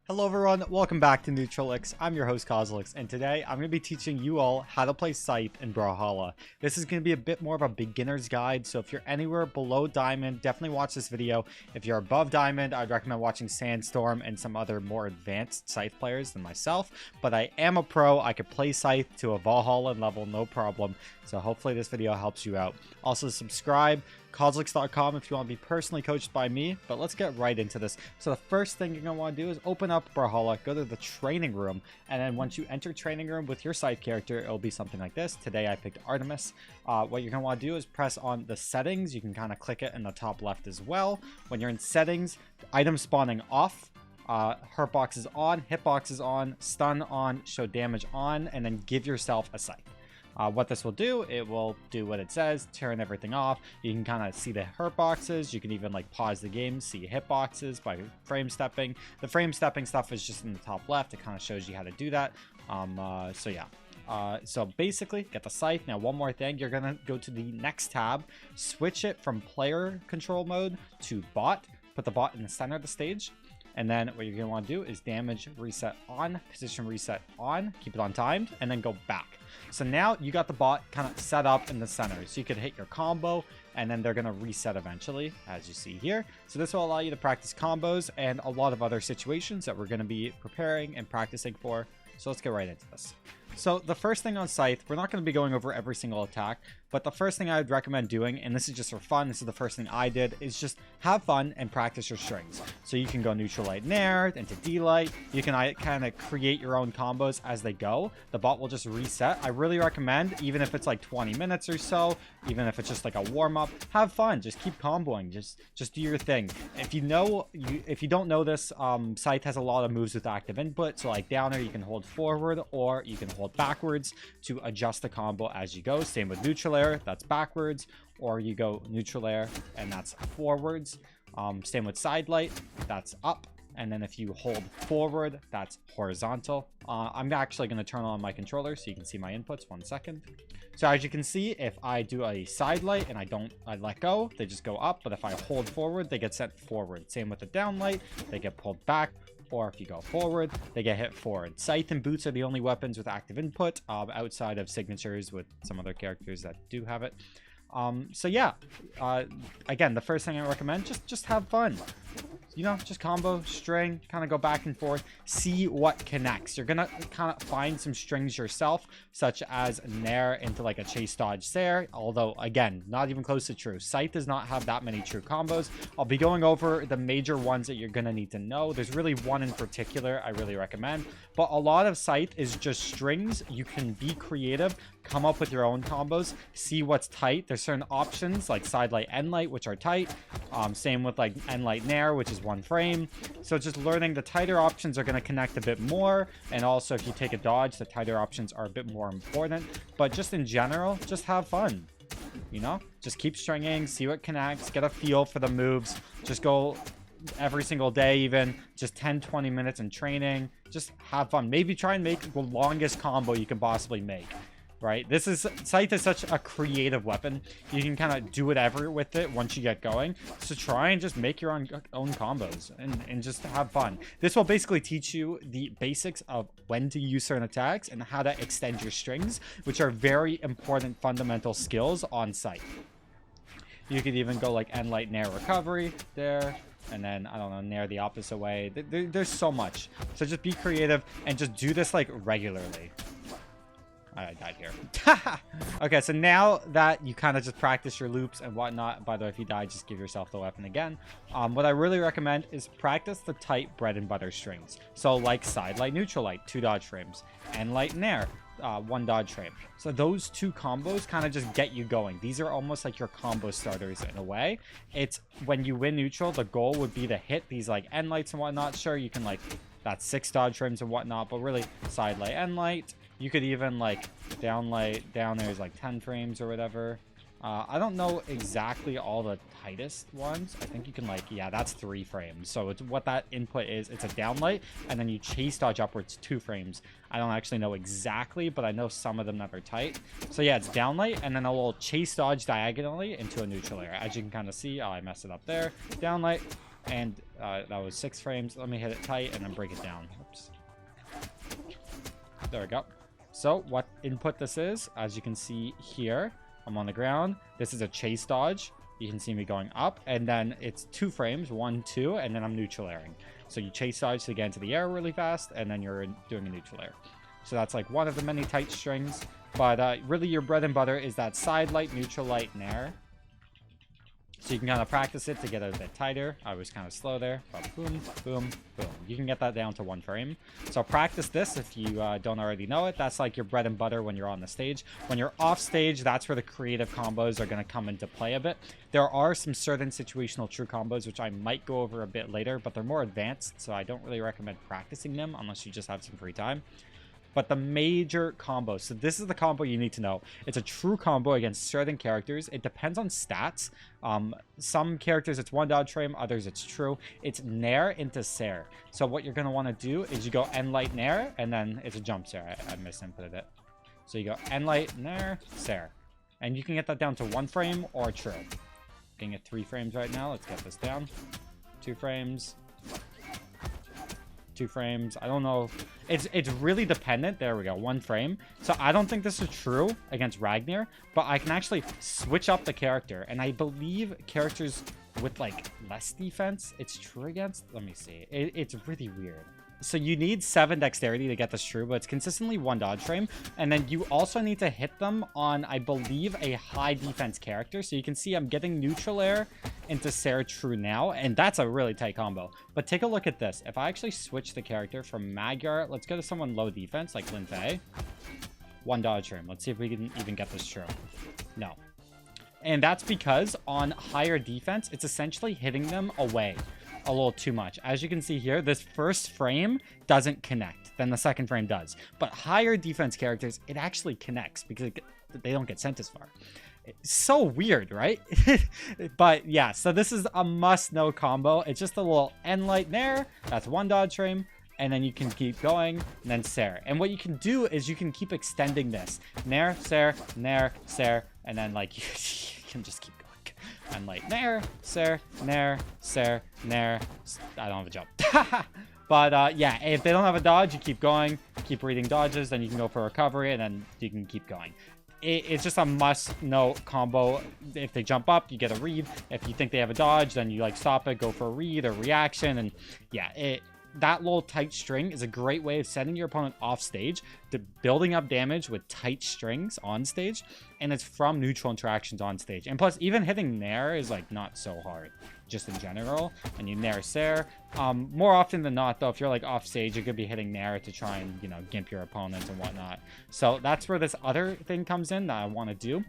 Hello everyone, welcome back to Neutralix. I'm your host Cosolix, and today I'm going to be teaching you all how to play Scythe in Brawlhalla. This is going to be a bit more of a beginner's guide, so if you're anywhere below Diamond, definitely watch this video. If you're above Diamond, I'd recommend watching Sandstorm and some other more advanced Scythe players than myself. But I am a pro, I could play Scythe to a Brawlhalla level, no problem. So hopefully this video helps you out. Also subscribe. Cosolix.com if you want to be personally coached by me, but let's get right into this. So the first thing you're going to want to do is open up Brawlhalla, go to the training room, and then once you enter training room with your Scythe character, it'll be something like this. Today I picked Artemis. What you're going to want to do is press on the settings. You can kind of click it in the top left as well. When you're in settings, item spawning off, hurt box is on, hitbox is on, stun on, show damage on, and then give yourself a Scythe. What this will do, it will do what it says, turn everything off. You can kind of see the hurt boxes. You can even like pause the game, see hit boxes by frame stepping. The frame stepping stuff is just in the top left. It kind of shows you how to do that. So yeah. So basically, get the Scythe. Now, one more thing. You're going to go to the next tab, switch it from player control mode to bot. Put the bot in the center of the stage. And then what you're going to want to do is damage reset on, position reset on, keep it on timed, and then go back. So now you got the bot kind of set up in the center. So you could hit your combo, and then they're going to reset eventually, as you see here. So this will allow you to practice combos and a lot of other situations that we're going to be preparing and practicing for. So let's get right into this. So the first thing on Scythe, we're not going to be going over every single attack, but the first thing I would recommend doing, and this is just for fun, this is the first thing I did, is just have fun and practice your strings. So you can go neutral light nair into D light. You can kind of create your own combos as they go. The bot will just reset. I really recommend, even if it's like 20 minutes or so, even if it's just like a warm up, have fun. Just keep comboing. Just do your thing. If you don't know this, Scythe has a lot of moves with active input. So like downer, you can hold forward or you can hold backwards to adjust the combo as you go. Same with neutral air, that's backwards, or you go neutral air and that's forwards. Same with side light, that's up. And then if you hold forward, that's horizontal. I'm actually going to turn on my controller so you can see my inputs. 1 second. So as you can see, if I do a side light and I let go, they just go up. But if I hold forward, they get sent forward. Same with the down light, they get pulled back. Or if you go forward, they get hit forward. Scythe and boots are the only weapons with active input outside of signatures with some other characters that do have it. So yeah, again, the first thing I recommend, just have fun. You know, just combo, string, kind of go back and forth, see what connects. You're gonna kind of find some strings yourself, such as nair into like a chase dodge there, although again, not even close to true. Scythe does not have that many true combos. I'll be going over the major ones that you're gonna need to know. There's really one in particular I really recommend, but a lot of Scythe is just strings. You can be creative, come up with your own combos, see what's tight. There's certain options like side light, end light, which are tight. Same with like end light nair, which is 1 frame. So just learning the tighter options are going to connect a bit more, and also if you take a dodge, the tighter options are a bit more important. But just in general, just have fun, you know, just keep stringing, see what connects, get a feel for the moves. Just go every single day, even just 10-20 minutes in training. Just have fun. Maybe try and make the longest combo you can possibly make. Right, Scythe is such a creative weapon. You can kind of do whatever with it once you get going. So try and just make your own combos and just have fun. This will basically teach you the basics of when to use certain attacks and how to extend your strings, which are very important fundamental skills on Scythe. You could even go like end light nair recovery there. And then, I don't know, nair the opposite way. There's so much. So just be creative and just do this like regularly. I died here. Okay, so now that you kind of just practice your loops and whatnot, by the way, if you die, just give yourself the weapon again. What I really recommend is practice the tight bread and butter strings. So like side light, neutral light, 2 dodge frames, and light nair, 1 dodge frame. So those 2 combos kind of just get you going. These are almost like your combo starters in a way. It's when you win neutral, the goal would be to hit these like end lights and whatnot. Sure, you can like, that's 6 dodge frames and whatnot, but really side light, end light. You could even like down there is like 10 frames or whatever. I don't know exactly all the tightest ones. I think you can like, yeah, that's 3 frames. So it's what that input is. It's a downlight, and then you chase dodge upwards 2 frames. I don't actually know exactly, but I know some of them that are tight. So yeah, it's downlight, and then a little chase dodge diagonally into a neutral air. As you can kind of see, oh, I messed it up there. Downlight, And that was 6 frames. Let me hit it tight and then break it down. Oops. There we go. So what input this is, as you can see here, I'm on the ground. This is a chase dodge. You can see me going up, and then it's 2 frames, 1, 2, and then I'm neutral airing. So you chase dodge to get into the air really fast, and then you're doing a neutral air. So that's like one of the many tight strings. But really your bread and butter is that side light, neutral light, nair. So you can kind of practice it to get it a bit tighter. I was kind of slow there, but boom, boom, boom. You can get that down to 1 frame. So practice this if you don't already know it. That's like your bread and butter when you're on the stage. When you're off stage, that's where the creative combos are going to come into play a bit. There are some certain situational true combos, which I might go over a bit later, but they're more advanced, so I don't really recommend practicing them unless you just have some free time. But the major combo, so this is the combo you need to know. It's a true combo against certain characters. It depends on stats. Some characters it's 1 dodge frame, others it's true. It's nair into sair. So what you're going to want to do is you go end light nair, and then it's a jump sair. I misinputted it. So you go end light nair, sair. And you can get that down to 1 frame or true. Getting at 3 frames right now. Let's get this down. 2 frames. 2 frames. I don't know. It's really dependent. There we go. 1 frame. So I don't think this is true against Ragnar, but I can actually switch up the character. And I believe characters with like less defense, it's true against. Let me see. It's really weird. So you need 7 dexterity to get this true, but it's consistently 1 dodge frame. And then you also need to hit them on, I believe, a high defense character. So you can see I'm getting neutral air into sair true now, and that's a really tight combo. But take a look at this. If I actually switch the character from Magyar, let's go to someone low defense like Lin Fei. 1 dodge frame. Let's see if we can even get this true. No. And that's because on higher defense, it's essentially hitting them away a little too much. As you can see here, this first frame doesn't connect, then the second frame does. But higher defense characters, it actually connects because they don't get sent as far. It's so weird, right? But yeah, so this is a must-know combo. It's just a little end light nair. That's 1 dodge frame. And then you can keep going, and then sair. And what you can do is you can keep extending this. Nair, sair, and then like you can just keep going. And like nair, sair, nair, nair. I don't have a jump. But yeah, if they don't have a dodge, you keep going, keep reading dodges, then you can go for recovery, and then you can keep going. It's just a must-know combo. If they jump up, you get a read. If you think they have a dodge, then you like stop it, go for a read or reaction, and yeah, that little tight string is a great way of setting your opponent off stage, to building up damage with tight strings on stage, and it's from neutral interactions on stage. And plus, even hitting nair is like not so hard, just in general. And you nair sair. More often than not, though, if you're like off stage, you could be hitting nair to try and, you know, gimp your opponent and whatnot. So that's where this other thing comes in that I want to do.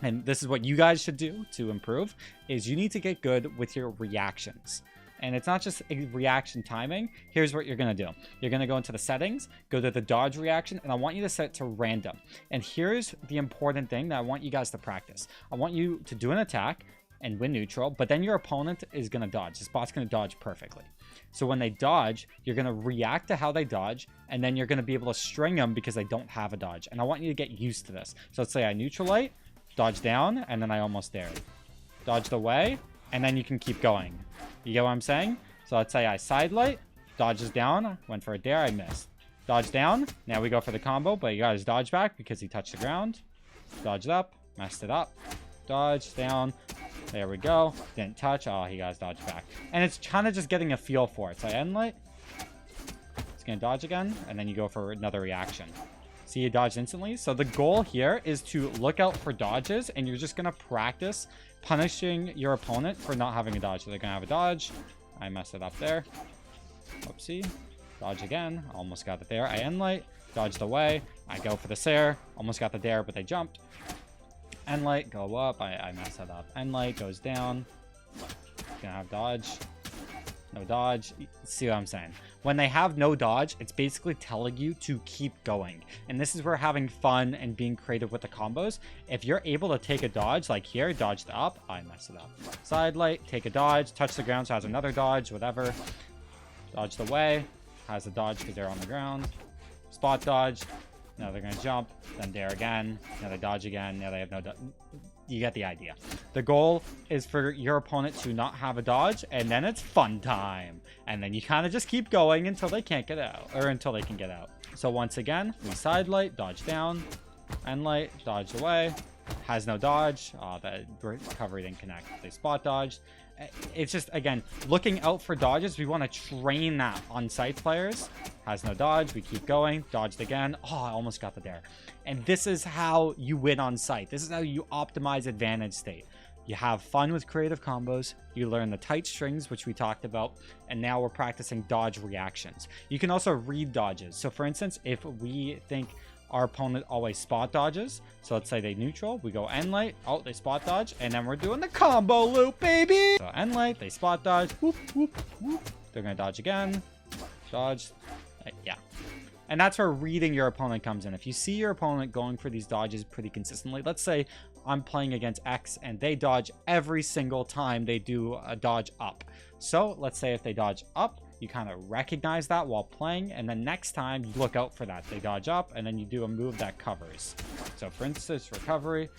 And this is what you guys should do to improve, is you need to get good with your reactions. And it's not just a reaction timing. Here's what you're going to do. You're going to go into the settings, go to the dodge reaction, and I want you to set it to random. And here's the important thing that I want you guys to practice. I want you to do an attack and win neutral, but then your opponent is going to dodge. This bot's going to dodge perfectly. So when they dodge, you're going to react to how they dodge, and then you're going to be able to string them because they don't have a dodge. And I want you to get used to this. So let's say I neutral light, dodge down, and then I almost dared. Dodged away, and then you can keep going. You get what I'm saying? So let's say I side light, dodges down, went for a dare, I missed. Dodge down, now we go for the combo, but you got his dodge back because he touched the ground. Dodged up, messed it up. Dodge down, there we go. Didn't touch, oh, he got his dodge back. And it's kind of just getting a feel for it. So I end light, it's gonna dodge again, and then you go for another reaction. See, you dodged instantly. So the goal here is to look out for dodges, and you're just gonna practice punishing your opponent for not having a dodge. So they're gonna have a dodge. I messed it up there. Whoopsie. Dodge again. Almost got it there. I end light. Dodged away. I go for the sair. Almost got the dare, but they jumped. End light. Go up. I messed that up. End light goes down. Gonna have dodge. No dodge. See what I'm saying? When they have no dodge, it's basically telling you to keep going. And this is where having fun and being creative with the combos. If you're able to take a dodge, like here, dodged up. I messed it up. Side light, take a dodge, touch the ground, so has another dodge, whatever. Dodged away. Has a dodge because they're on the ground. Spot dodge. Now they're going to jump. Then dare again. Now they dodge again. Now they have no dodge. you get the idea. The goal is for your opponent to not have a dodge, and then it's fun time. And then you kind of just keep going until they can't get out, or until they can get out. So once again, we side light, dodge down, end light, dodge away. Has no dodge. Oh, the recovery didn't connect. They spot dodged. It's just, again, looking out for dodges. We want to train that on Scythe players. Has no dodge. We keep going. Dodged again. Oh, I almost got the dare. And this is how you win on Scythe. This is how you optimize advantage state. You have fun with creative combos. You learn the tight strings, which we talked about. And now we're practicing dodge reactions. You can also read dodges. So, for instance, if we think our opponent always spot dodges, so let's say they neutral, we go end light, oh, they spot dodge, and then we're doing the combo loop, baby. So end light, they spot dodge, whoop, whoop, whoop. They're gonna dodge again, dodge, yeah. And that's where reading your opponent comes in. If you see your opponent going for these dodges pretty consistently, let's say I'm playing against X and they dodge every single time they do a dodge up. So let's say if they dodge up, you kind of recognize that while playing, and then next time you look out for that. They dodge up, and then you do a move that covers. So for instance, recovery.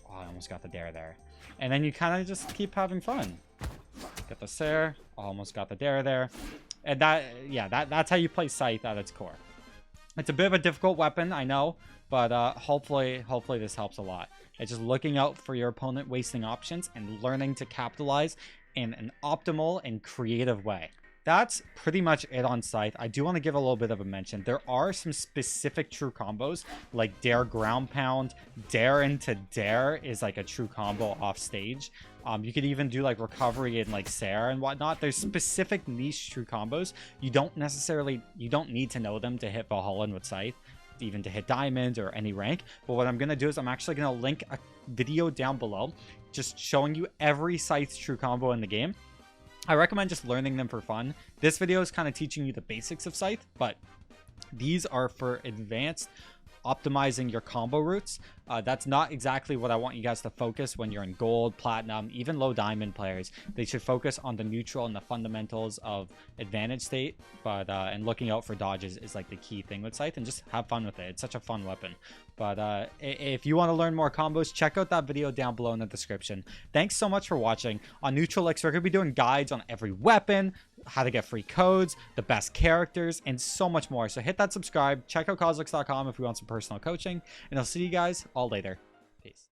Oh, I almost got the dare there. And then you kind of just keep having fun. Get the Sare. Almost got the dare there. And that, yeah, that's how you play Scythe at its core. It's a bit of a difficult weapon, I know, but hopefully this helps a lot. It's just looking out for your opponent wasting options and learning to capitalize in an optimal and creative way. That's pretty much it on Scythe. I do want to give a little bit of a mention. There are some specific true combos, like Dare Ground Pound. Dare into Dare is like a true combo off stage. You could even do like Recovery and like Sare and whatnot. There's specific niche true combos. You don't need to know them to hit Brawlhalla with Scythe, even to hit Diamond or any rank. But what I'm going to do is I'm actually going to link a video down below just showing you every Scythe true combo in the game. I recommend just learning them for fun. This video is kind of teaching you the basics of Scythe, but these are for advanced optimizing your combo routes. That's not exactly what I want you guys to focus when you're in gold, platinum, even low diamond players. They should focus on the neutral and the fundamentals of advantage state, but and looking out for dodges is like the key thing with Scythe, and just have fun with it. It's such a fun weapon. But if you want to learn more combos, check out that video down below in the description. Thanks so much for watching. On Cosolix, we're going to be doing guides on every weapon, how to get free codes, the best characters, and so much more. So hit that subscribe, check out Cosolix.com if you want some personal coaching, and I'll see you guys all later. Peace.